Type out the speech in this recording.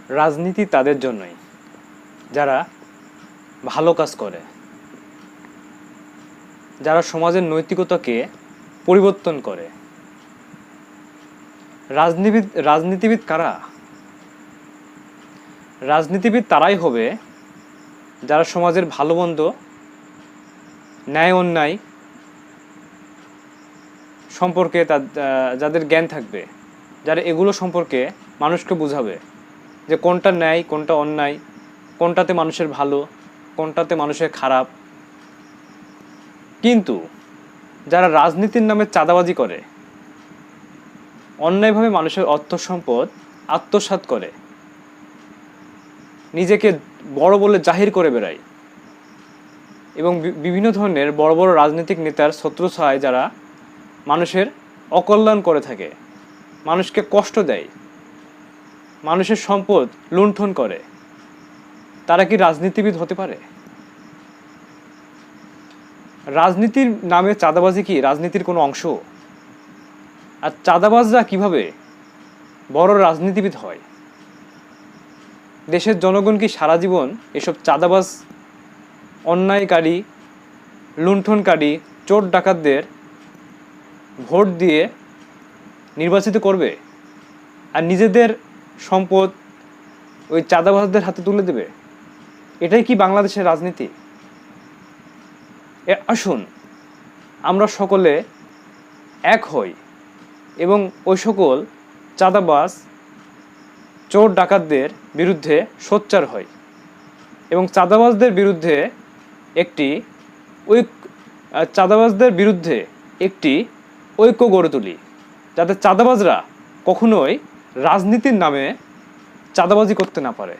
রাজনীতি তাদের জন্যই যারা ভালো কাজ করে, যারা সমাজের নৈতিকতাকে পরিবর্তন করে। রাজনীতিবিদ কারা? রাজনীতিবিদ তারাই হবে যারা সমাজের ভালো মন্দ, ন্যায় অন্যায় সম্পর্কে যাদের জ্ঞান থাকবে, যারা এগুলো সম্পর্কে মানুষকে বুঝাবে যে কোনটা ন্যায়, কোনটা অন্যায়, কোনটাতে মানুষের ভালো, কোনটাতে মানুষের খারাপ। কিন্তু যারা রাজনীতির নামে চাঁদাবাজি করে, অন্যায়ভাবে মানুষের অর্থ সম্পদ আত্মসাৎ করে, নিজেকে বড় বলে জাহির করে বেড়ায় এবং বিভিন্ন ধরনের বড় বড় রাজনৈতিক নেতার ছত্রছায়ায় যারা মানুষের অকল্যাণ করে থাকে, মানুষকে কষ্ট দেয়, মানুষের সম্পদ লুণ্ঠন করে, তারা কি রাজনীতিবিদ হতে পারে? রাজনীতির নামে চাঁদাবাজি কি রাজনীতির কোনো অংশ? আর চাঁদাবাজরা কিভাবে বড় রাজনীতিবিদ হয়? দেশের জনগণ কি সারা জীবন এসব চাঁদাবাজ, অন্যায়কারী, লুণ্ঠনকারী, চোর ডাকাতদের ভোট দিয়ে নির্বাচিত করবে আর নিজেদের সম্পদ ওই চাঁদাবাজদের হাতে তুলে দেবে? এটাই কি বাংলাদেশের রাজনীতি? আসুন আমরা সকলে এক হই এবং ওই সকল চাঁদাবাজ, চোর ডাকাতদের বিরুদ্ধে সোচ্চার হয় এবং চাঁদাবাজদের বিরুদ্ধে একটি ঐক্য গড়ে তুলি, যাতে চাঁদাবাজরা কখনোই রাজনীতির নামে চাঁদাবাজি করতে না পারে।